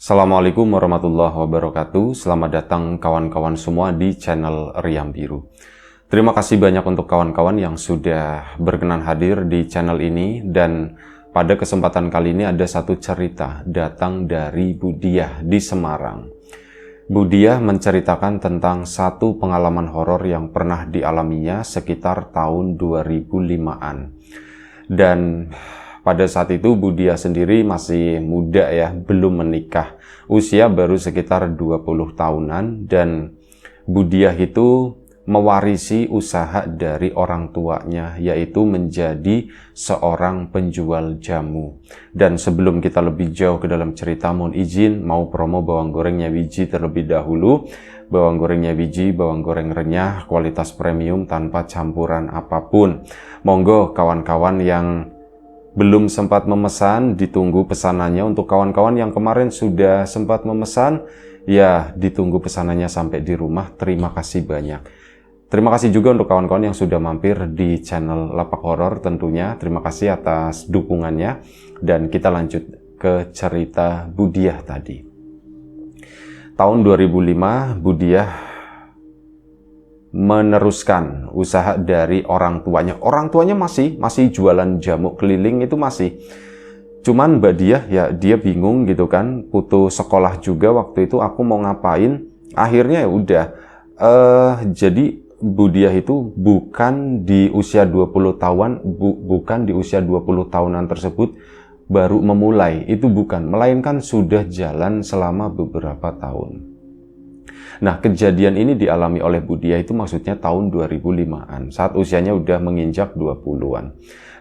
Assalamualaikum warahmatullahi wabarakatuh. Selamat datang kawan-kawan semua di channel Riam Biru. Terima kasih banyak untuk kawan-kawan yang sudah berkenan hadir di channel ini. Dan pada kesempatan kali ini ada satu cerita datang dari Bu Diah di Semarang. Bu Diah menceritakan tentang satu pengalaman horor yang pernah dialaminya sekitar tahun 2005-an. Dan pada saat itu Bu Diah sendiri masih muda ya, belum menikah. Usia baru sekitar 20 tahunan dan Bu Diah itu mewarisi usaha dari orang tuanya, yaitu menjadi seorang penjual jamu. Dan sebelum kita lebih jauh ke dalam cerita, mohon izin mau promo bawang gorengnya Wiji terlebih dahulu. Bawang gorengnya Wiji, bawang goreng renyah, kualitas premium tanpa campuran apapun. Monggo kawan-kawan yang belum sempat memesan, ditunggu pesanannya. Untuk kawan-kawan yang kemarin sudah sempat memesan, ya ditunggu pesanannya sampai di rumah. Terima kasih banyak. Terima kasih juga untuk kawan-kawan yang sudah mampir di channel Lapak Horor tentunya. Terima kasih atas dukungannya. Dan kita lanjut ke cerita Bu Diah tadi. Tahun 2005, Bu Diah meneruskan usaha dari orang tuanya. Orang tuanya masih jualan jamu keliling, itu masih. Cuman Mbak Diah ya dia bingung gitu kan, putus sekolah juga waktu itu, aku mau ngapain. Akhirnya ya udah jadi Bu Diah itu bukan di usia 20 tahun, bukan di usia 20 tahunan tersebut baru memulai, itu bukan, melainkan sudah jalan selama beberapa tahun. Nah, kejadian ini dialami oleh Bu Diah itu maksudnya tahun 2005-an, saat usianya udah menginjak 20-an.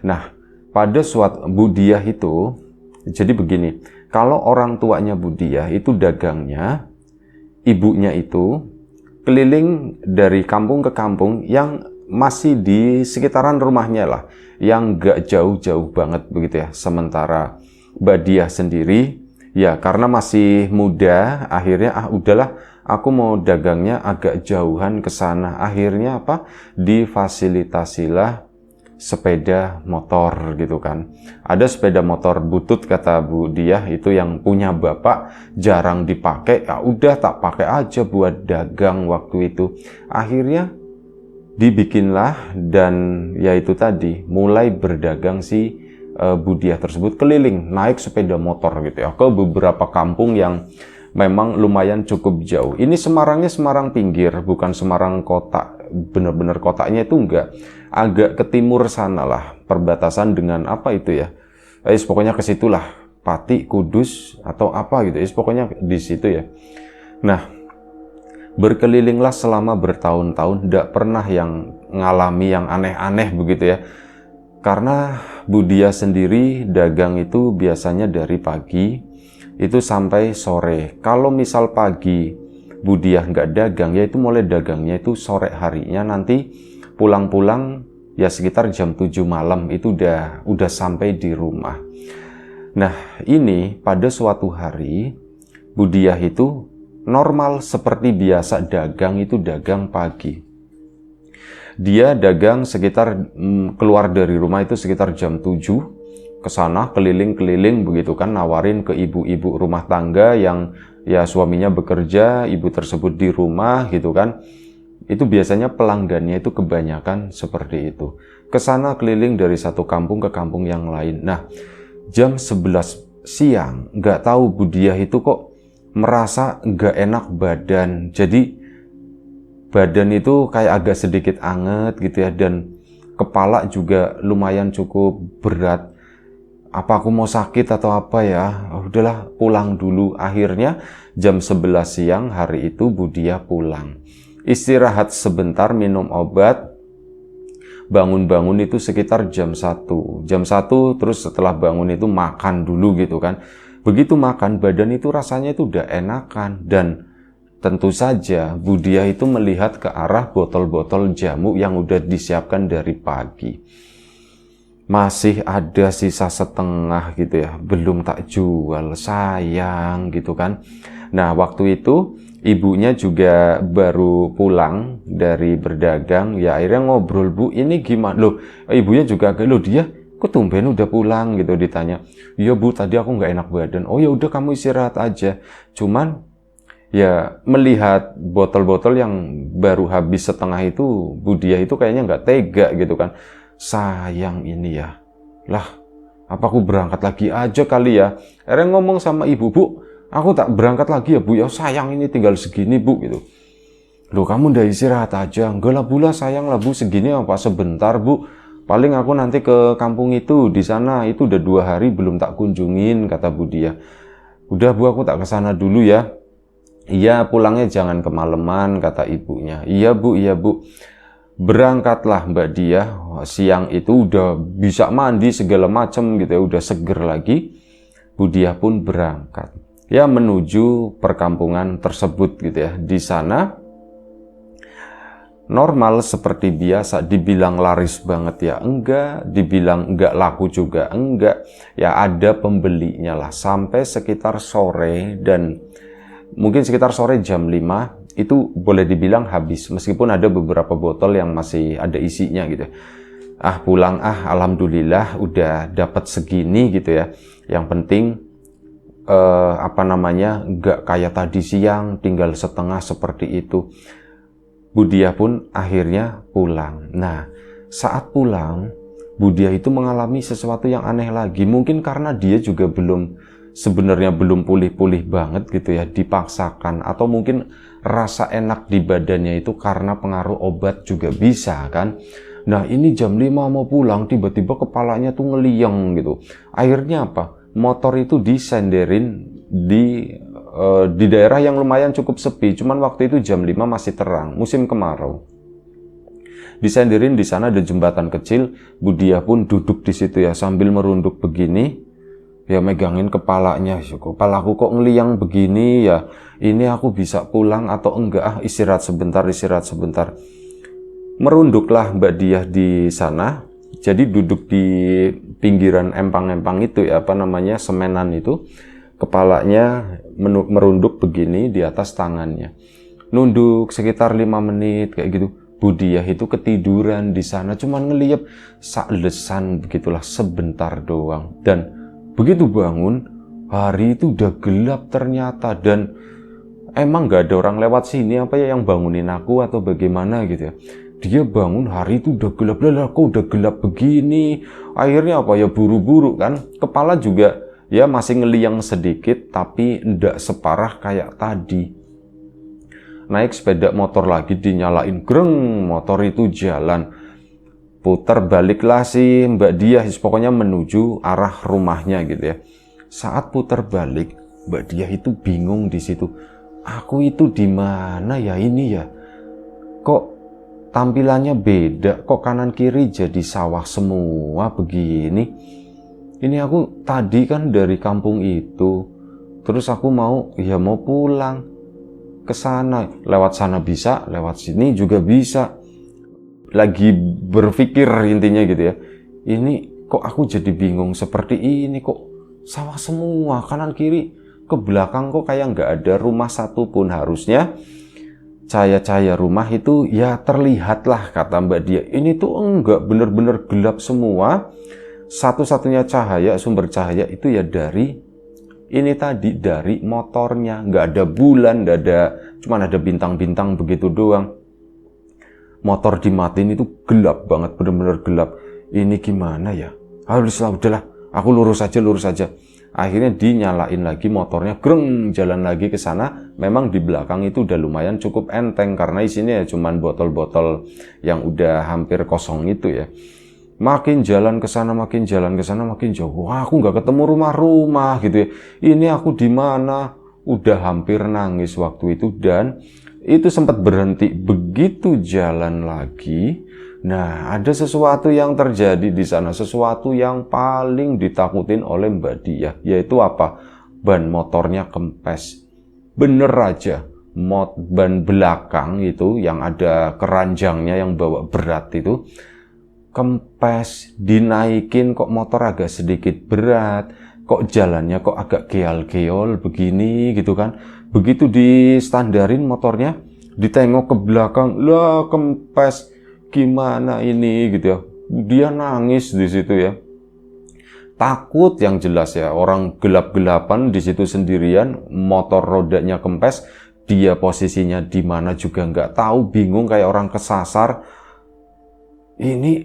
Nah, pada suatu Bu Diah itu, jadi begini, kalau orang tuanya Bu Diah itu dagangnya, ibunya itu keliling dari kampung ke kampung yang masih di sekitaran rumahnya lah, yang gak jauh-jauh banget begitu ya. Sementara Mbak Diah sendiri, ya karena masih muda, akhirnya udahlah, aku mau dagangnya agak jauhan ke sana. Akhirnya apa? Difasilitasilah sepeda motor gitu kan. Ada sepeda motor butut kata Bu Diah, itu yang punya bapak, jarang dipakai. Ya udah tak pakai aja buat dagang waktu itu. Akhirnya dibikinlah, dan yaitu tadi mulai berdagang si Bu Diah tersebut, keliling naik sepeda motor gitu ya ke beberapa kampung yang memang lumayan cukup jauh. Ini Semarangnya Semarang pinggir, bukan Semarang kota. Bener-bener kotanya itu enggak. Agak ke timur sana lah, perbatasan dengan apa itu ya. Pokoknya ke situlah, Pati, Kudus atau apa gitu. Pokoknya di situ ya. Nah, berkelilinglah selama bertahun-tahun, enggak pernah yang ngalami yang aneh-aneh begitu ya. Karena Bu Diah sendiri dagang itu biasanya dari pagi itu sampai sore. Kalau misal pagi Bu Diah nggak dagang, yaitu mulai dagangnya itu sore harinya, nanti pulang-pulang ya sekitar jam 7 malam itu udah sampai di rumah. Nah, ini pada suatu hari Bu Diah itu normal seperti biasa dagang, itu dagang pagi. Dia dagang sekitar keluar dari rumah itu sekitar jam 7. Ke sana keliling-keliling begitu kan, nawarin ke ibu-ibu rumah tangga yang ya suaminya bekerja, ibu tersebut di rumah gitu kan. Itu biasanya pelanggannya itu kebanyakan seperti itu. Ke sana keliling dari satu kampung ke kampung yang lain. Nah, jam 11 siang nggak tahu Bu Diah itu kok merasa nggak enak badan. Jadi badan itu kayak agak sedikit anget gitu ya, dan kepala juga lumayan cukup berat. Apa aku mau sakit atau apa ya? Udahlah pulang dulu. Akhirnya jam 11 siang hari itu Bu Diah pulang. Istirahat sebentar, minum obat. Bangun-bangun itu sekitar jam 1. Jam 1 terus setelah bangun itu makan dulu gitu kan. Begitu makan, badan itu rasanya itu udah enakan. Dan tentu saja Bu Diah itu melihat ke arah botol-botol jamu yang udah disiapkan dari pagi. Masih ada sisa setengah gitu ya, belum tak jual, sayang gitu kan. Nah, waktu itu ibunya juga baru pulang dari berdagang, ya akhirnya ngobrol, Bu ini gimana? Loh, ibunya juga, loh dia kok tumben udah pulang gitu, ditanya. Iya Bu, tadi aku nggak enak badan. Oh ya udah kamu istirahat aja. Cuman ya melihat botol-botol yang baru habis setengah itu, Bu Diah itu kayaknya nggak tega gitu kan. Sayang ini ya. Lah, apa aku berangkat lagi aja kali ya? Akhirnya ngomong sama ibu, Bu, aku tak berangkat lagi ya Bu, ya sayang ini tinggal segini Bu gitu. Loh kamu udah istirahat aja. Enggak lah Bu lah, sayang lah Bu, segini apa sebentar Bu. Paling aku nanti ke kampung itu, di sana itu udah 2 hari belum tak kunjungin, kata Bu Diah. Udah Bu, aku tak kesana dulu ya. Iya, pulangnya jangan kemalaman, kata ibunya. Iya Bu. Berangkatlah Mbak Diah, siang itu udah bisa mandi segala macam gitu ya, udah seger lagi. Bu Diah pun berangkat. Ya menuju perkampungan tersebut gitu ya. Di sana normal seperti biasa, dibilang laris banget ya enggak, dibilang enggak laku juga enggak, ya ada pembelinya lah sampai sekitar sore, dan mungkin sekitar sore jam 5 itu boleh dibilang habis, meskipun ada beberapa botol yang masih ada isinya gitu. Pulang alhamdulillah udah dapat segini gitu ya. Yang penting enggak kayak tadi siang tinggal setengah seperti itu. Bu Diah pun akhirnya pulang. Nah, saat pulang, Bu Diah itu mengalami sesuatu yang aneh lagi. Mungkin karena dia juga sebenarnya belum pulih-pulih banget gitu ya, dipaksakan. Atau mungkin rasa enak di badannya itu karena pengaruh obat juga bisa kan. Nah, ini jam 5 mau pulang, tiba-tiba kepalanya tuh ngeliyeng gitu. Akhirnya apa? Motor itu disenderin di daerah yang lumayan cukup sepi, cuman waktu itu jam 5 masih terang, musim kemarau. Disenderin di sana ada jembatan kecil, Bu Diah pun duduk di situ ya sambil merunduk begini, ya megangin kepalanya. Kepalaku kok ngeliyang begini ya, ini aku bisa pulang atau enggak? Istirahat sebentar. Merunduklah Mbak Diah di sana. Jadi duduk di pinggiran empang-empang itu ya, semenan itu. Kepalanya merunduk begini di atas tangannya. Nunduk sekitar 5 menit kayak gitu. Bu Diah itu ketiduran di sana, cuman ngeliat saklesan begitulah sebentar doang. Dan begitu bangun, hari itu udah gelap ternyata, dan emang gak ada orang lewat sini apa ya yang bangunin aku atau bagaimana gitu ya. Dia bangun, hari itu udah gelap, kok udah gelap begini. Akhirnya apa ya, buru-buru kan. Kepala juga ya masih ngeliyang sedikit, tapi ndak separah kayak tadi. Naik sepeda motor lagi, dinyalain, greng, motor itu jalan. Putar baliklah si Mbak Diah, pokoknya menuju arah rumahnya gitu ya. Saat putar balik, Mbak Diah itu bingung di situ. Aku itu di mana ya ini ya? Kok tampilannya beda? Kok kanan kiri jadi sawah semua begini? Ini aku tadi kan dari kampung itu, terus aku mau pulang ke sana. Lewat sana bisa, lewat sini juga bisa. Lagi berpikir intinya gitu ya. Ini kok aku jadi bingung seperti ini, kok sawah semua kanan kiri, ke belakang kok kayak nggak ada rumah satupun. Harusnya cahaya-cahaya rumah itu ya terlihat lah, kata Mbak Diah. Ini tuh enggak, bener-bener gelap semua. Satu-satunya cahaya, sumber cahaya itu ya dari ini tadi, dari motornya. Nggak ada bulan, nggak ada, cuman ada bintang-bintang begitu doang. Motor dimatiin itu gelap banget, bener-bener gelap. Ini gimana ya? Udahlah, aku lurus aja. Akhirnya dinyalain lagi motornya, greng, jalan lagi ke sana. Memang di belakang itu udah lumayan cukup enteng karena isinya ya cuman botol-botol yang udah hampir kosong itu ya. Makin jalan ke sana makin jauh. Wah, aku nggak ketemu rumah-rumah gitu ya. Ini aku di mana? Udah hampir nangis waktu itu, dan itu sempat berhenti. Begitu jalan lagi, nah ada sesuatu yang terjadi di sana, sesuatu yang paling ditakutin oleh Mbak Diah, yaitu apa? Ban motornya kempes. Bener aja, ban belakang itu yang ada keranjangnya yang bawa berat itu kempes, dinaikin kok motor agak sedikit berat, kok jalannya kok agak geol-geol begini gitu kan. Begitu distandarin motornya, ditengok ke belakang, lah kempes, gimana ini gitu ya. Dia nangis di situ ya. Takut yang jelas ya, orang gelap-gelapan di situ sendirian, motor rodanya kempes, dia posisinya di mana juga nggak tahu, bingung kayak orang kesasar. Ini,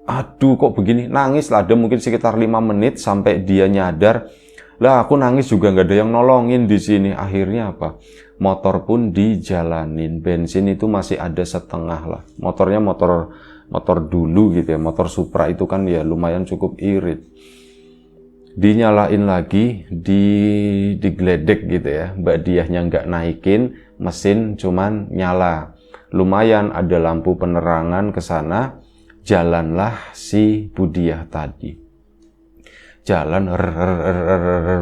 aduh kok begini, nangis lah, ada mungkin sekitar 5 menit sampai dia nyadar. Lah aku nangis juga nggak ada yang nolongin di sini. Akhirnya apa? Motor pun dijalanin, bensin itu masih ada setengah lah. Motornya motor dulu gitu ya, motor Supra itu kan ya lumayan cukup irit. Dinyalain lagi, digledek gitu ya, Mbak Diahnya nggak naikin, mesin cuman nyala. Lumayan ada lampu penerangan ke sana, jalanlah si Budiah tadi. Jalan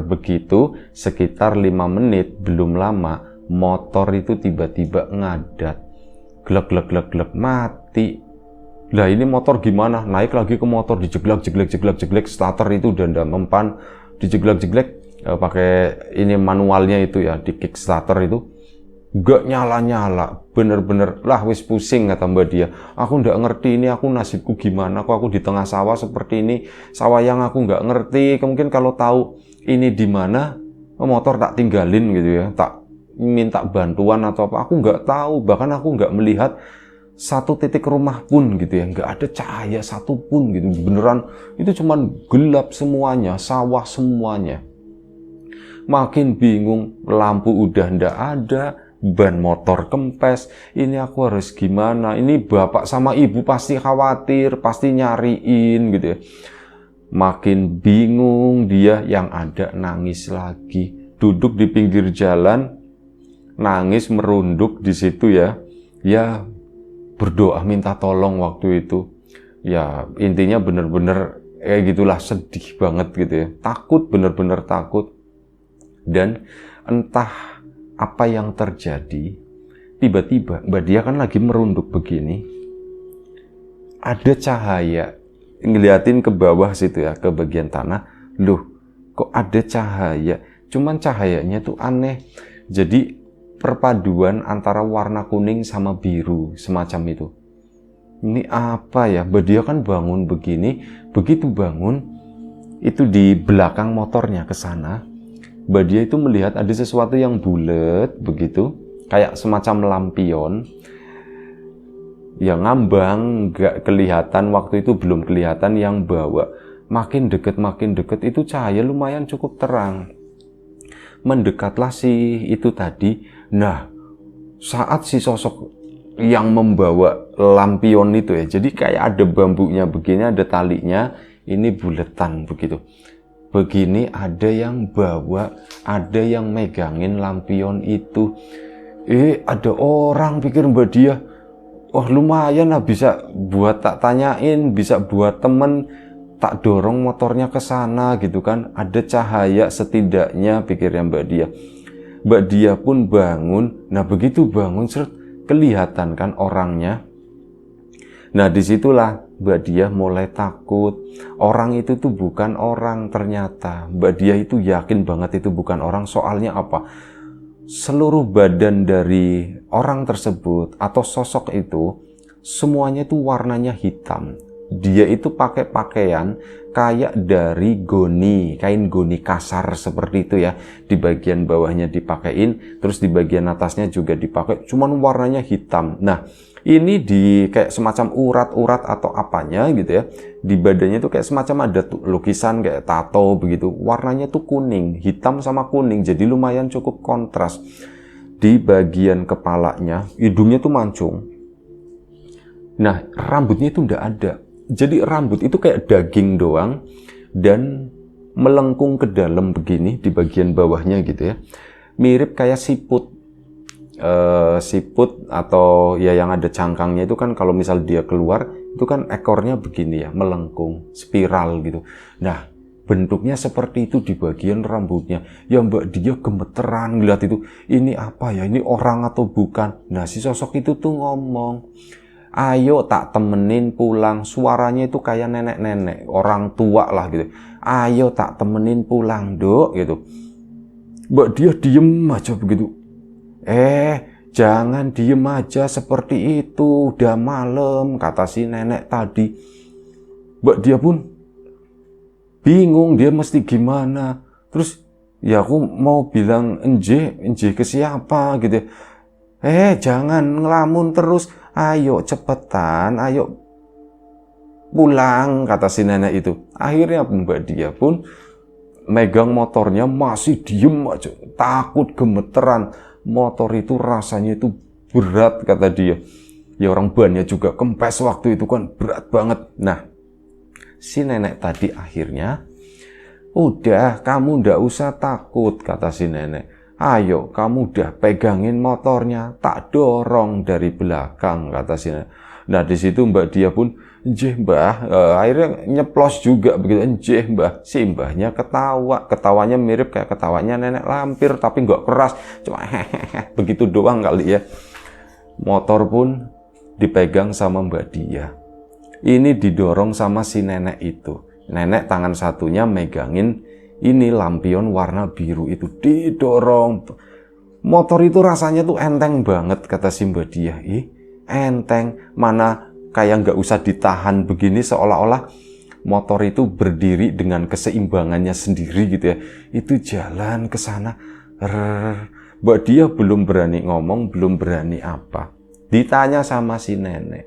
begitu, sekitar 5 menit, belum lama, motor itu tiba-tiba ngadat. Glek, mati. Lah ini motor gimana? Naik lagi ke motor, dijeglek, starter itu udah ndak mempan, dijeglek, pakai ini manualnya itu ya, di kickstarter itu gak nyala-nyala, bener-bener lah wis pusing kata Mbak Diah. Aku ndak ngerti ini, aku nasibku gimana, aku di tengah sawah seperti ini, sawah yang aku nggak ngerti. Mungkin kalau tahu ini di mana, motor tak tinggalin gitu ya, tak minta bantuan atau apa, aku nggak tahu. Bahkan aku nggak melihat satu titik rumah pun gitu ya, nggak ada cahaya satu pun gitu, beneran itu cuman gelap semuanya, sawah semuanya. Makin bingung, lampu udah ndak ada, ban motor kempes, ini aku harus gimana? Ini bapak sama ibu pasti khawatir, pasti nyariin gitu ya. Makin bingung dia, yang ada nangis lagi, duduk di pinggir jalan, nangis merunduk di situ ya. Ya berdoa minta tolong waktu itu. Ya intinya bener-bener kayak gitulah, sedih banget gitu ya. Takut, bener-bener takut. Dan entah apa yang terjadi, tiba-tiba Mbak Diah kan lagi merunduk begini, ada cahaya, ngeliatin ke bawah situ ya, ke bagian tanah. Loh, kok ada cahaya? Cuman cahayanya tuh aneh. Jadi perpaduan antara warna kuning sama biru, semacam itu. Ini apa ya? Mbak Diah kan bangun begini, begitu bangun, itu di belakang motornya ke sana, Mbak Diah itu melihat ada sesuatu yang bulat begitu, kayak semacam lampion yang ngambang, nggak kelihatan waktu itu, belum kelihatan yang bawa. Makin deket itu cahaya lumayan cukup terang. Mendekatlah si itu tadi. Nah, saat si sosok yang membawa lampion itu ya, jadi kayak ada bambunya begini, ada talinya, ini buletan begitu. Begini ada yang bawa, ada yang megangin lampion itu. Ada orang, pikir Mbak Diah. Wah lumayan lah, bisa buat tak tanyain, bisa buat temen, tak dorong motornya ke sana gitu kan. Ada cahaya setidaknya, pikirnya Mbak Diah. Mbak Diah pun bangun. Nah begitu bangun, kelihatan kan orangnya. Nah disitulah Mbak Diah mulai takut. Orang itu tuh bukan orang ternyata. Mbak Diah itu yakin banget itu bukan orang. Soalnya apa? Seluruh badan dari orang tersebut atau sosok itu semuanya itu warnanya hitam. Dia itu pakai pakaian kayak dari goni, kain goni kasar seperti itu ya. Di bagian bawahnya dipakein, terus di bagian atasnya juga dipakai, cuman warnanya hitam. Nah, ini di kayak semacam urat-urat atau apanya gitu ya. Di badannya itu kayak semacam ada lukisan kayak tato begitu. Warnanya tuh kuning, hitam sama kuning, jadi lumayan cukup kontras. Di bagian kepalanya, hidungnya tuh mancung. Nah, rambutnya itu ndak ada. Jadi rambut itu kayak daging doang dan melengkung ke dalam begini di bagian bawahnya gitu ya. Mirip kayak siput. Siput atau ya yang ada cangkangnya itu kan, kalau misal dia keluar itu kan ekornya begini ya, melengkung, spiral gitu. Nah, bentuknya seperti itu di bagian rambutnya. Ya Mbak Diah gemeteran ngeliat itu. Ini apa ya? Ini orang atau bukan? Nah, si sosok itu tuh ngomong, ayo tak temenin pulang. Suaranya itu kayak nenek-nenek, orang tua lah gitu. Ayo tak temenin pulang, Dok, gitu. Mbak Diah diem aja begitu. Jangan diem aja seperti itu, udah malam, kata si nenek tadi. Mbak Diah pun bingung dia mesti gimana. Terus ya aku mau bilang enje ke siapa gitu. Jangan ngelamun terus, ayo cepetan, ayo pulang, kata si nenek itu. Akhirnya Mbak Dia pun megang motornya, masih diem aja, takut gemeteran. Motor itu rasanya itu berat, kata dia. Ya orang bannya juga kempes waktu itu kan, berat banget. Nah, si nenek tadi akhirnya, udah kamu ndak usah takut, kata si nenek. Ayo kamu udah pegangin motornya, tak dorong dari belakang, kata si nenek. Nah di situ Mbak Dia pun, "Njeh Mbah," akhirnya nyeplos juga begitu, "Njeh Mbah." Si mbahnya ketawa, ketawanya mirip kayak ketawanya nenek lampir, tapi nggak keras, cuma hehehe, begitu doang kali ya. Motor pun dipegang sama Mbak Dia. Ini didorong sama si nenek itu. Nenek tangan satunya megangin ini lampion warna biru itu, didorong. Motor itu rasanya tuh enteng banget, kata si Mbak Dia. Enteng, mana kayak nggak usah ditahan begini, seolah-olah motor itu berdiri dengan keseimbangannya sendiri gitu ya. Itu jalan ke sana. Mbak Dia belum berani ngomong, belum berani apa. Ditanya sama si nenek,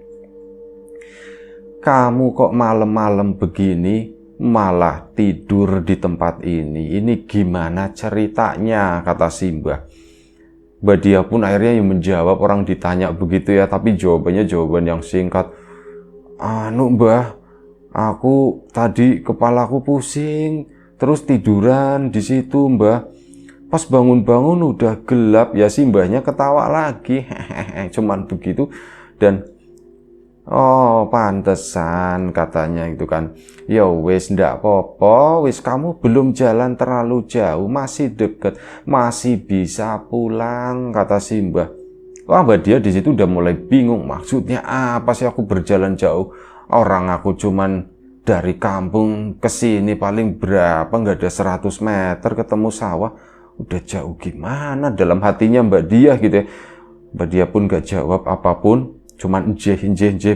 "Kamu kok malam-malam begini malah tidur di tempat ini? Ini gimana ceritanya?" kata si Mbah. Mbak Dia pun akhirnya yang menjawab, orang ditanya begitu ya, tapi jawabannya jawaban yang singkat. "Anu Mbah, aku tadi kepalaku pusing, terus tiduran di situ Mbah. Pas bangun-bangun udah gelap." Ya si mbahnya ketawa lagi, hehehe, cuman begitu. Dan "Oh pantesan," katanya gitu kan. "Ya wis ndak apa-apa, wis kamu belum jalan terlalu jauh, masih deket, masih bisa pulang," kata si Mbah. Wah, Mbak Dia di situ udah mulai bingung, maksudnya apa sih aku berjalan jauh? Orang aku cuman dari kampung ke sini paling berapa, nggak ada 100 meter ketemu sawah. Udah jauh gimana dalam hatinya Mbak Dia gitu ya. Mbak Dia pun gak jawab apapun, cuman njeh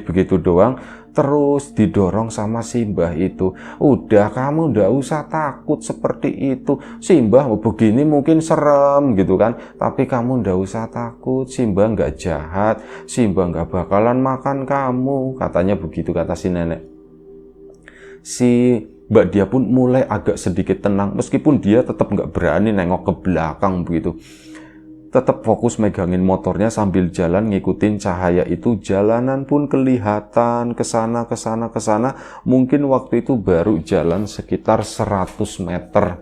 begitu doang. Terus didorong sama si Mbah itu. "Udah kamu ndak usah takut seperti itu. Si Mbah begini mungkin serem gitu kan. Tapi kamu ndak usah takut. Si Mbah nggak jahat. Si Mbah nggak bakalan makan kamu." Katanya begitu, kata si nenek. Si Mbak Dia pun mulai agak sedikit tenang. Meskipun dia tetap nggak berani nengok ke belakang begitu. Tetap fokus megangin motornya sambil jalan ngikutin cahaya itu. Jalanan pun kelihatan kesana. Mungkin waktu itu baru jalan sekitar 100 meter.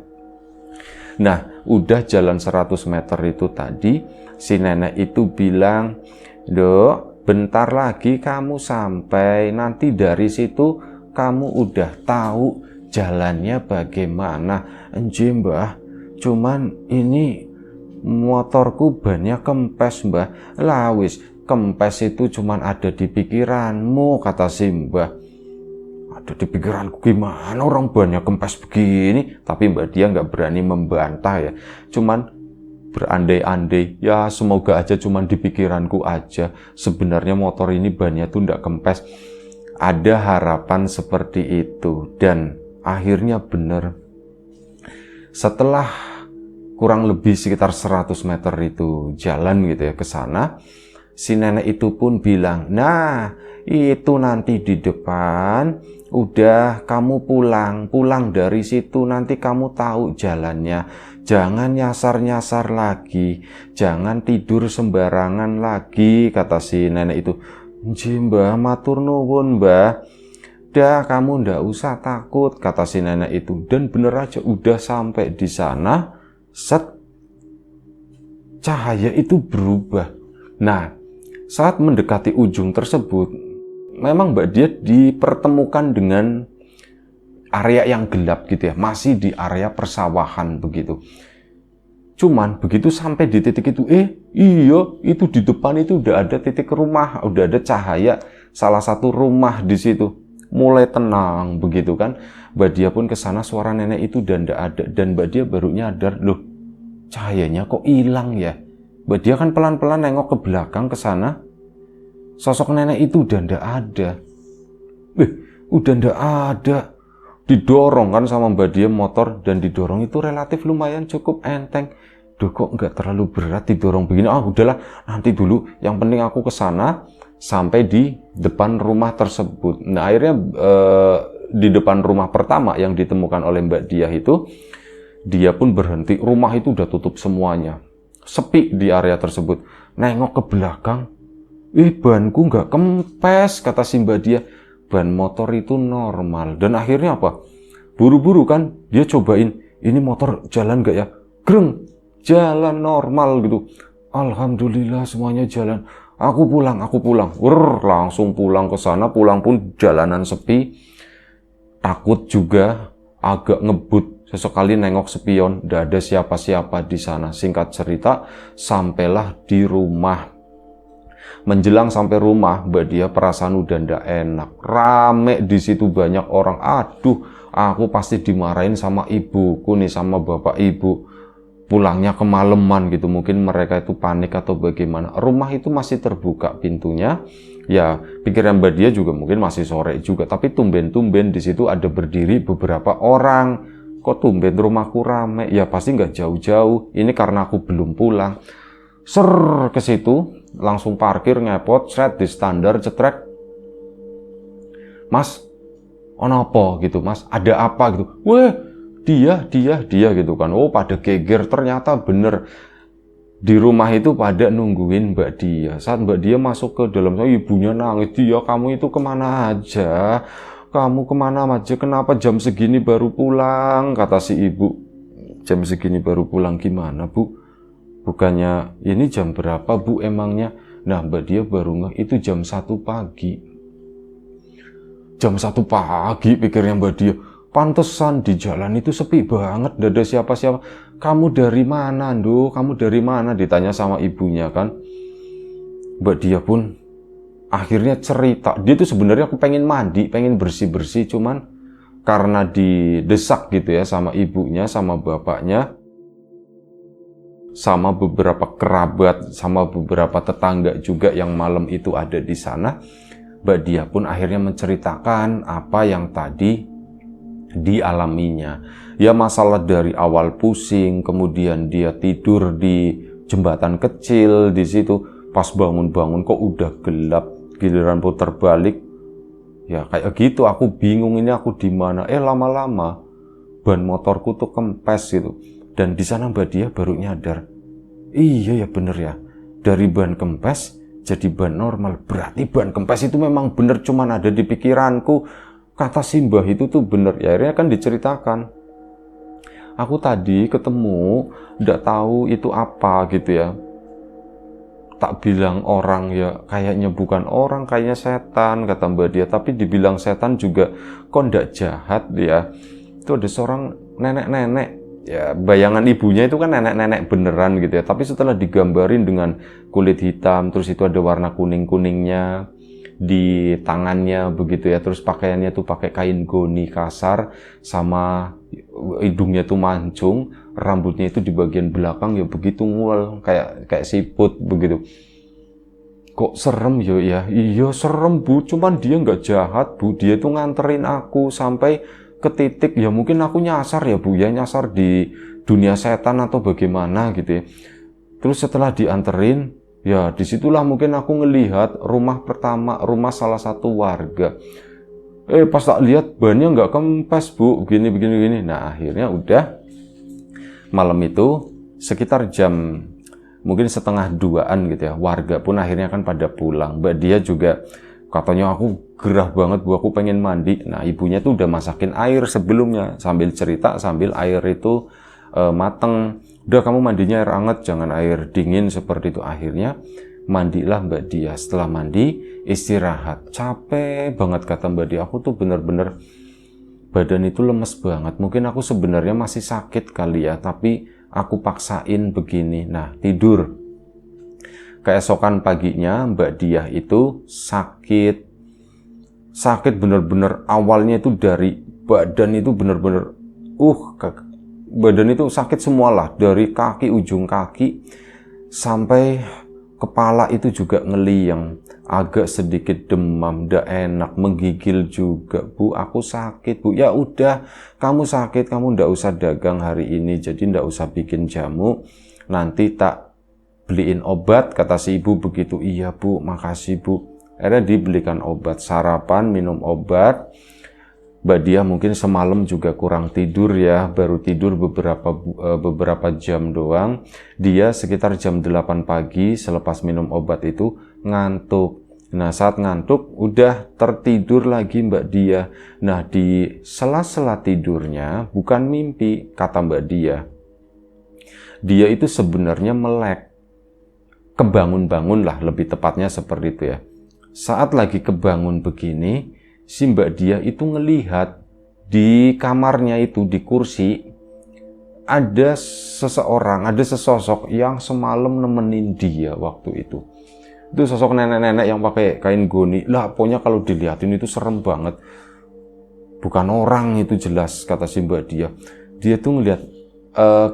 Nah, udah jalan 100 meter itu tadi, si nenek itu bilang, "Dok, bentar lagi kamu sampai. Nanti dari situ kamu udah tahu jalannya bagaimana." "Enje Mbah, cuman ini motorku bannya kempes Mbah." "Lah wis, kempes itu cuman ada di pikiranmu," kata si Mbah. "Ada di pikiranku gimana, orang bannya kempes begini?" Tapi Mbak Dia nggak berani membantah ya, cuman berandai-andai, ya semoga aja cuman di pikiranku aja, sebenarnya motor ini bannya tuh nggak kempes. Ada harapan seperti itu. Dan akhirnya bener, setelah kurang lebih sekitar 100 meter itu jalan gitu ya ke sana, si nenek itu pun bilang, "Nah, itu nanti di depan, udah kamu pulang dari situ, nanti kamu tahu jalannya. Jangan nyasar-nyasar lagi, jangan tidur sembarangan lagi," kata si nenek itu. "Nji Mbah, matur nuwun Mbah. Dah kamu ndak usah takut," kata si nenek itu. Dan bener aja udah sampai di sana, set, cahaya itu berubah. Nah, saat mendekati ujung tersebut, memang Mbak Dia dipertemukan dengan area yang gelap gitu ya, masih di area persawahan begitu. Cuman begitu sampai di titik itu, iya, itu di depan itu udah ada titik rumah, udah ada cahaya salah satu rumah di situ. Mulai tenang begitu kan. Mbak Dia pun ke sana, suara nenek itu dan ndak ada. Dan Mbak Dia baru nyadar, loh, cahayanya kok hilang ya. Mbak Dia kan pelan-pelan nengok ke belakang ke sana. Sosok nenek itu udah ndak ada. Udah ndak ada. didorong kan sama Mbak Dia motor, dan didorong itu relatif lumayan cukup enteng. Duh, kok nggak terlalu berat didorong begini, udahlah nanti dulu, yang penting aku ke sana. Sampai di depan rumah tersebut. Nah akhirnya di depan rumah pertama yang ditemukan oleh Mbak Dia itu, dia pun berhenti. Rumah itu udah tutup semuanya, sepi di area tersebut. Nengok ke belakang, banku nggak kempes, kata si Mbak Dia. Ban motor itu normal. Dan akhirnya apa? Buru-buru kan dia cobain, ini motor jalan nggak ya? Greng, jalan normal gitu. Alhamdulillah semuanya jalan. Aku pulang. Langsung pulang ke sana. Pulang pun jalanan sepi. Takut juga, agak ngebut. Sesekali nengok spion, tidak ada siapa-siapa di sana. Singkat cerita, sampailah di rumah. Menjelang sampai rumah, Mbak Dia perasaan udah ndak enak. Rame di situ, banyak orang. Aduh, aku pasti dimarahin sama ibuku nih, sama bapak ibu. Pulangnya kemalaman gitu, mungkin mereka itu panik atau bagaimana. Rumah itu masih terbuka pintunya. Ya, pikiran Mbak Dia juga mungkin masih sore juga, tapi tumben-tumben di situ ada berdiri beberapa orang. Kok tumben rumahku rame? Ya pasti nggak jauh-jauh. Ini karena aku belum pulang. Ke situ, langsung parkir, ngepot, di standar, cetrek. Mas, apa gitu Mas? Ada apa gitu? Weh, dia gitu kan. Oh, pada geger, ternyata bener. Di rumah itu pada nungguin Mbak Dia. Saat Mbak Dia masuk ke dalam, ibunya nangis. Dia, kamu itu kemana aja? Kamu kemana aja? Kenapa jam segini baru pulang? Kata si ibu. Jam segini baru pulang gimana, Bu? Bukannya ini jam berapa, Bu, emangnya? Nah, Mbak Dia baru ngeh, itu jam 1 pagi. Jam 1 pagi, pikirnya Mbak Dia. Pantesan di jalan itu sepi banget, gak ada siapa-siapa. Kamu dari mana, Ndo? Kamu dari mana? Ditanya sama ibunya kan. Mbak Dia pun akhirnya cerita. Dia tuh sebenarnya aku pengen mandi, pengen bersih-bersih, cuman karena didesak gitu ya sama ibunya, sama bapaknya, sama beberapa kerabat, sama beberapa tetangga juga yang malam itu ada di sana. Mbak Dia pun akhirnya menceritakan apa yang tadi dialaminya. Ya, masalah dari awal pusing, kemudian dia tidur di jembatan kecil di situ. Pas bangun-bangun kok udah gelap, giliran putar balik. Ya kayak gitu, aku bingung ini aku di mana. Lama-lama ban motorku tuh kempes gitu. Dan di sana Mbak Dia baru nyadar. Iya ya bener ya. Dari ban kempes jadi ban normal. Berarti ban kempes itu memang bener, cuman ada di pikiranku. Kata si Mbah itu tuh bener. Ya akhirnya kan diceritakan. Aku tadi ketemu, nggak tahu itu apa gitu ya. Tak bilang orang, ya kayaknya bukan orang, kayaknya setan, kata Mbak Dia. Tapi dibilang setan juga kok ndak jahat ya. Itu ada seorang nenek-nenek, ya bayangan ibunya itu kan nenek-nenek beneran gitu ya. Tapi setelah digambarin dengan kulit hitam, terus itu ada warna kuning-kuningnya di tangannya begitu ya. Terus pakaiannya tuh pakai kain goni kasar, sama hidungnya tuh mancung, rambutnya itu di bagian belakang ya begitu nguel, kayak siput begitu. Kok serem ya? Iya serem, Bu, cuman dia nggak jahat, Bu. Dia tuh nganterin aku sampai ke titik, ya mungkin aku nyasar ya, Bu, ya nyasar di dunia setan atau bagaimana gitu ya. Terus setelah dianterin, ya disitulah mungkin aku ngelihat rumah pertama, rumah salah satu warga. Pas tak lihat bannya nggak kempes, Bu, begini. Nah akhirnya udah malam itu sekitar jam mungkin 1:30 gitu ya, warga pun akhirnya kan pada pulang. Mbak Dia juga katanya, aku gerah banget, Bu, aku pengen mandi. Nah ibunya tuh udah masakin air sebelumnya, sambil cerita sambil air itu mateng. Udah, kamu mandinya air hangat, jangan air dingin seperti itu. Akhirnya mandilah Mbak Dia. Setelah mandi, istirahat. Capek banget, kata Mbak Dia. Aku tuh bener-bener badan itu lemes banget. Mungkin aku sebenarnya masih sakit kali ya, tapi aku paksain begini. Nah, tidur. Keesokan paginya Mbak Dia itu sakit. Sakit bener-bener, awalnya itu dari badan itu bener-bener badan itu sakit semualah, dari kaki, ujung kaki sampai kepala itu juga ngeliang, agak sedikit demam, ndak enak, menggigil juga. Bu, aku sakit, Bu. Ya udah, kamu sakit, kamu ndak usah dagang hari ini, jadi ndak usah bikin jamu, nanti tak beliin obat, kata si ibu begitu. Iya Bu, makasih Bu. Akhirnya dibelikan obat, sarapan, minum obat. Mbak Diah mungkin semalam juga kurang tidur ya, baru tidur beberapa jam doang. Dia sekitar jam 8 pagi selepas minum obat itu ngantuk. Nah, saat ngantuk udah tertidur lagi Mbak Diah. Nah, di sela-sela tidurnya bukan mimpi, kata Mbak Diah. Dia itu sebenarnya melek. Kebangun-bangun lah, lebih tepatnya seperti itu ya. Saat lagi kebangun begini, si Mbak Diah itu ngelihat di kamarnya itu, di kursi, ada seseorang, ada sesosok yang semalam nemenin dia waktu itu. Itu sosok nenek-nenek yang pakai kain goni. Lah, pokoknya kalau dilihatin itu serem banget. Bukan orang itu jelas, kata si Mbak Diah. Dia tuh ngelihat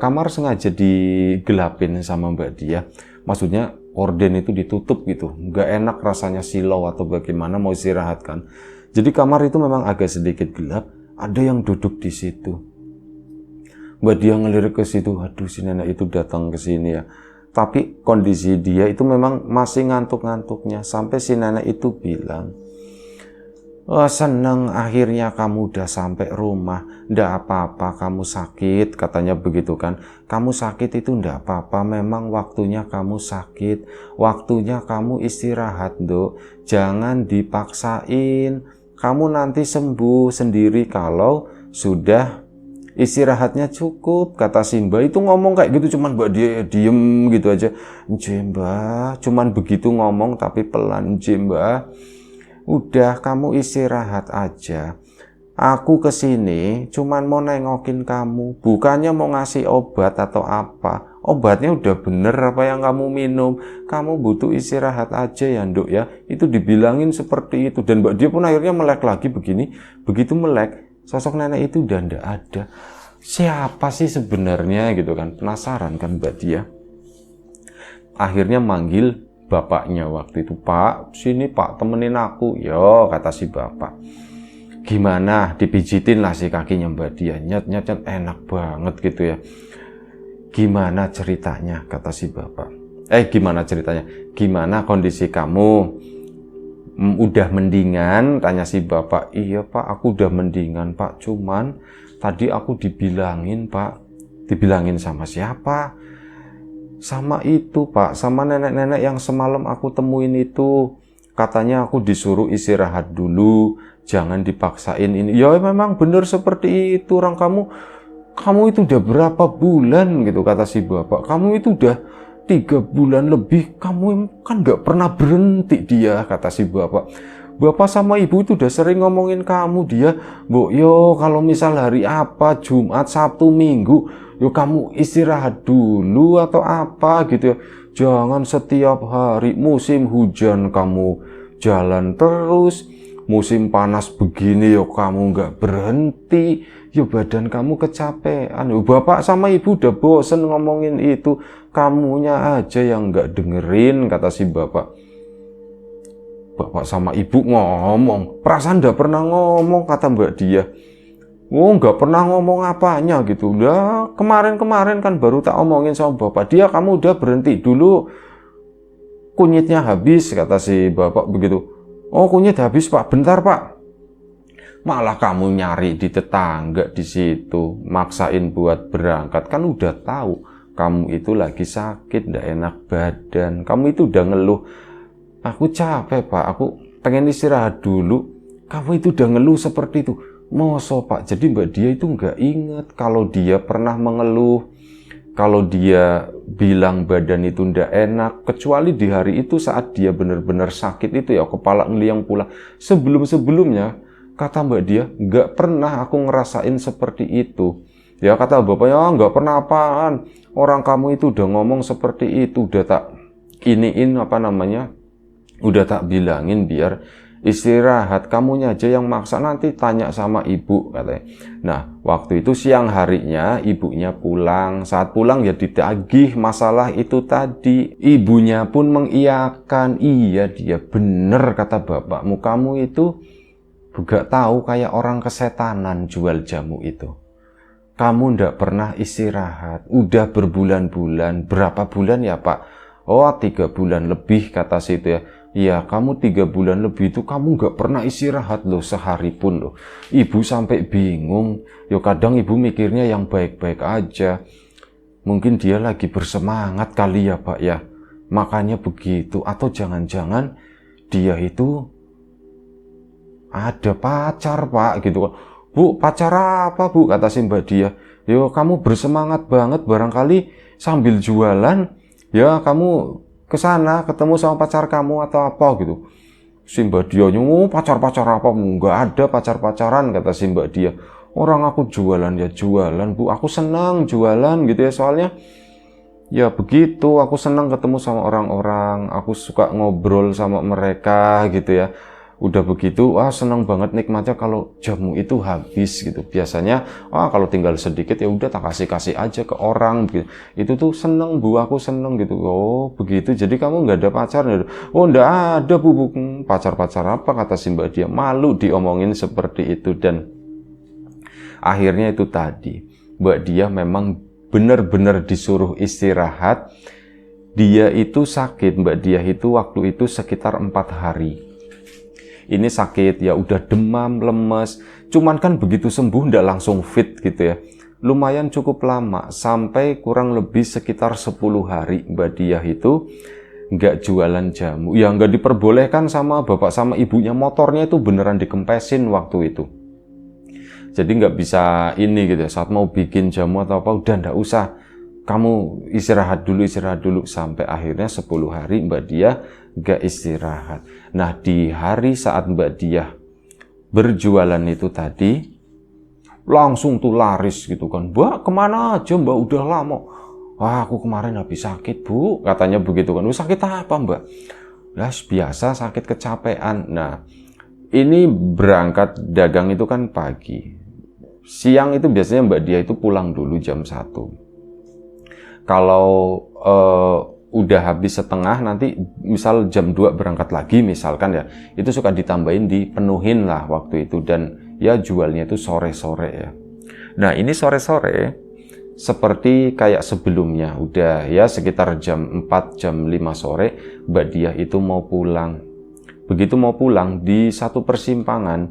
kamar sengaja digelapin sama Mbak Diah. Maksudnya orden itu ditutup gitu. Nggak enak rasanya silau atau bagaimana mau istirahat kan. Jadi kamar itu memang agak sedikit gelap. Ada yang duduk di situ. Mbak Diah ngelirik ke situ. Aduh, si nenek itu datang ke sini ya. Tapi kondisi dia itu memang masih ngantuk-ngantuknya. Sampai si nenek itu bilang, "Wah, seneng akhirnya kamu udah sampai rumah. Nggak apa-apa kamu sakit," katanya begitu kan. "Kamu sakit itu nggak apa-apa, memang waktunya kamu sakit. Waktunya kamu istirahat, Dok. Jangan dipaksain. Kamu nanti sembuh sendiri kalau sudah istirahatnya cukup," kata si Mbak itu ngomong kayak gitu. Cuman Mbak dia diem gitu aja. "Nje Mbak," cuman begitu ngomong tapi pelan. "Nje Mbak, udah kamu istirahat aja. Aku kesini cuman mau nengokin kamu, bukannya mau ngasih obat atau apa. Obatnya udah bener apa yang kamu minum. Kamu butuh istirahat aja ya Nduk ya." Itu dibilangin seperti itu. Dan Mbak dia pun akhirnya melek lagi begini. Begitu melek, sosok nenek itu udah ndak ada. Siapa sih sebenarnya gitu kan? Penasaran kan Mbak dia. Akhirnya manggil bapaknya waktu itu. "Pak, sini Pak, temenin aku." "Yo," kata si bapak. "Gimana?" Dipijitin lah si kakinya Mbak Diah. Nyet, enak banget gitu ya. "Gimana ceritanya?" kata si bapak. Gimana ceritanya? "Gimana kondisi kamu? Udah mendingan?" tanya si bapak. "Iya Pak, aku udah mendingan Pak. Cuman tadi aku dibilangin Pak." "Dibilangin sama siapa?" "Sama itu Pak, sama nenek-nenek yang semalam aku temuin itu. Katanya aku disuruh istirahat dulu, jangan dipaksain ini." "Ya memang benar seperti itu. Orang kamu itu udah berapa bulan," gitu kata si bapak. "Kamu itu udah 3 bulan lebih, kamu kan gak pernah berhenti." Dia, kata si bapak. "Bapak sama ibu itu udah sering ngomongin kamu." Dia, "Mbok yo kalau misal hari apa, Jumat, Sabtu, Minggu, yo kamu istirahat dulu atau apa gitu ya. Jangan setiap hari. Musim hujan kamu jalan terus, musim panas begini yo kamu nggak berhenti, yo badan kamu kecapean. Yo bapak sama ibu udah bosen ngomongin itu, kamunya aja yang nggak dengerin," kata si bapak. "Bapak sama ibu ngomong, perasaan nggak pernah ngomong," kata Mbak Diah. "Oh, nggak pernah ngomong apanya gitu. Lah, kemarin-kemarin kan baru tak omongin sama bapak. Dia, kamu udah berhenti dulu. Kunyitnya habis," kata si bapak begitu. "Oh, kunyit habis Pak, bentar Pak." "Malah kamu nyari di tetangga di situ, maksain buat berangkat. Kan udah tahu kamu itu lagi sakit, ndak enak badan. Kamu itu udah ngeluh, 'Aku capek Pak, aku pengen istirahat dulu.' Kamu itu udah ngeluh seperti itu." Moso Pak. Jadi Mbak Diah itu nggak ingat kalau dia pernah mengeluh, kalau dia bilang badan itu ndak enak, kecuali di hari itu saat dia benar-benar sakit itu ya, kepala ngeliang pula. Sebelum-sebelumnya, kata Mbak Diah, nggak pernah aku ngerasain seperti itu. Ya kata bapaknya, "Nggak pernah apaan. Orang kamu itu udah ngomong seperti itu, udah tak iniin apa namanya, udah tak bilangin biar Istirahat, kamunya aja yang maksa, nanti tanya sama ibu, katanya. Nah, waktu itu siang harinya ibunya pulang. Saat pulang ya ditagih masalah itu tadi. Ibunya pun mengiyakan, iya dia bener kata bapakmu, kamu itu gak tahu kayak orang kesetanan jual jamu itu. Kamu ndak pernah istirahat, udah berbulan-bulan, berapa bulan ya Pak? Oh 3 bulan lebih kata situ ya. Iya, kamu 3 bulan lebih itu kamu nggak pernah istirahat loh sehari pun loh. Ibu sampai bingung. Yo kadang ibu mikirnya yang baik-baik aja. Mungkin dia lagi bersemangat kali ya Pak ya. Makanya begitu. Atau jangan-jangan dia itu ada pacar Pak gitu kan. Bu, pacar apa Bu? Kata si Mbak Dia. Yo kamu bersemangat banget barangkali sambil jualan. Ya kamu ke sana ketemu sama pacar kamu atau apa gitu. Si Mbak Dia pacar-pacar apa? Nggak ada pacar-pacaran kata si Mbak Dia. Orang aku jualan ya jualan Bu, aku senang jualan gitu ya, soalnya ya begitu, aku senang ketemu sama orang-orang, aku suka ngobrol sama mereka gitu ya. Udah begitu, senang banget nikmatnya kalau jamu itu habis gitu. Biasanya, kalau tinggal sedikit ya udah tak kasih aja ke orang gitu. Itu tuh seneng Bu, aku seneng gitu. Oh begitu, jadi kamu nggak ada pacar? Oh nggak ada Bu, pacar-pacar apa kata si Mbak Dia. Malu diomongin seperti itu. Dan akhirnya itu tadi, Mbak Dia memang benar-benar disuruh istirahat. Dia itu sakit, Mbak Dia itu waktu itu sekitar 4 hari. Ini sakit ya udah demam, lemes. Cuman kan begitu sembuh ndak langsung fit gitu ya. Lumayan cukup lama, sampai kurang lebih sekitar 10 hari Mbak Dia itu nggak jualan jamu. Ya nggak diperbolehkan sama bapak sama ibunya, motornya itu beneran dikempesin waktu itu. Jadi nggak bisa ini gitu ya, saat mau bikin jamu atau apa udah ndak usah. Kamu istirahat dulu, sampai akhirnya 10 hari Mbak Dia gak istirahat. Nah di hari saat Mbak Dia berjualan itu tadi, langsung tuh laris gitu kan. Mbak kemana aja Mbak, udah lama. Aku kemarin habis sakit Bu, katanya begitu kan. Sakit apa Mbak? Biasa sakit kecapean. Nah ini berangkat dagang itu kan pagi. Siang itu biasanya Mbak Dia itu pulang dulu jam 1. Kalau udah habis setengah, nanti misal jam 2 berangkat lagi misalkan ya, itu suka ditambahin, dipenuhin lah waktu itu. Dan ya jualnya itu sore-sore ya. Nah ini sore-sore seperti kayak sebelumnya, udah ya sekitar jam 4, jam 5 sore Mbak Dia itu mau pulang. Begitu mau pulang, di satu persimpangan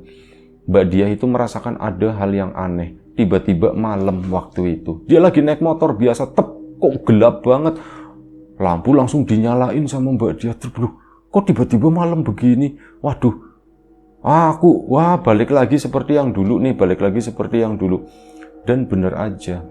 Mbak Dia itu merasakan ada hal yang aneh. Tiba-tiba malam waktu itu, dia lagi naik motor biasa, kok gelap banget, lampu langsung dinyalain sama Mbak Dia. Kok tiba-tiba malam begini? Waduh, balik lagi seperti yang dulu nih, Dan bener aja,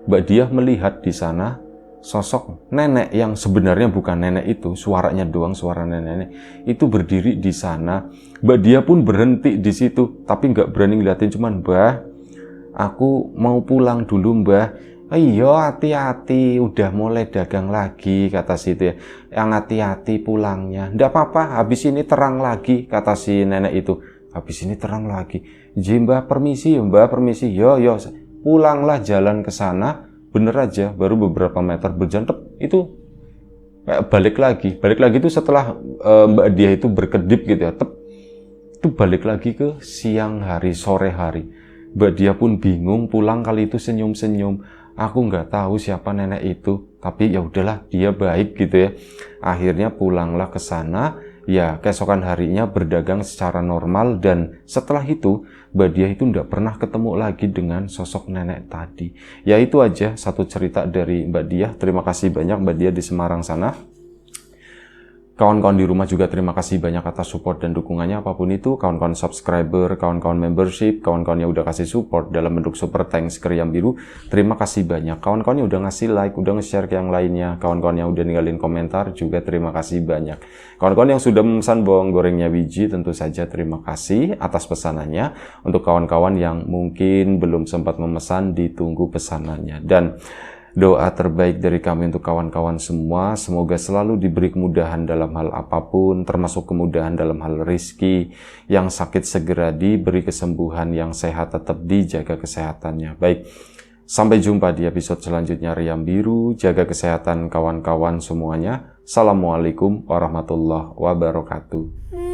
Mbak Dia melihat di sana sosok nenek yang sebenarnya bukan nenek itu, suaranya doang suara nenek itu berdiri di sana. Mbak Dia pun berhenti di situ, tapi nggak berani ngeliatin, cuman Mbah, aku mau pulang dulu Mbah. Iya hati-hati, udah mulai dagang lagi kata situ ya. Yang hati-hati pulangnya. Nggak apa-apa, habis ini terang lagi kata si nenek itu. Habis ini terang lagi. Mbah permisi ya Mbah, permisi. Yo. Pulanglah jalan ke sana, bener aja baru beberapa meter berjalan itu balik lagi itu setelah Mbak Dia itu berkedip gitu ya. Itu balik lagi ke siang hari, sore hari. Mbak Dia pun bingung, pulang kali itu senyum-senyum. Aku nggak tahu siapa nenek itu, tapi ya udahlah dia baik gitu ya. Akhirnya pulanglah ke sana. Ya keesokan harinya berdagang secara normal, dan setelah itu Mbak Dia itu nggak pernah ketemu lagi dengan sosok nenek tadi. Ya itu aja satu cerita dari Mbak Dia. Terima kasih banyak Mbak Dia di Semarang sana. Kawan-kawan di rumah juga terima kasih banyak atas support dan dukungannya apapun itu. Kawan-kawan subscriber, kawan-kawan membership, kawan-kawan yang udah kasih support dalam bentuk super thanks ke Riam Biru, terima kasih banyak. Kawan-kawan yang udah ngasih like, udah nge-share ke yang lainnya, kawan-kawan yang udah ninggalin komentar juga terima kasih banyak. Kawan-kawan yang sudah memesan bawang gorengnya Wiji, tentu saja terima kasih atas pesanannya. Untuk kawan-kawan yang mungkin belum sempat memesan, ditunggu pesanannya. Dan Doa terbaik dari kami untuk kawan-kawan semua, semoga selalu diberi kemudahan dalam hal apapun, termasuk kemudahan dalam hal rizki, yang sakit segera diberi kesembuhan, yang sehat tetap dijaga kesehatannya. Baik, sampai jumpa di episode selanjutnya Riang Biru. Jaga kesehatan kawan-kawan semuanya. Assalamualaikum warahmatullahi wabarakatuh.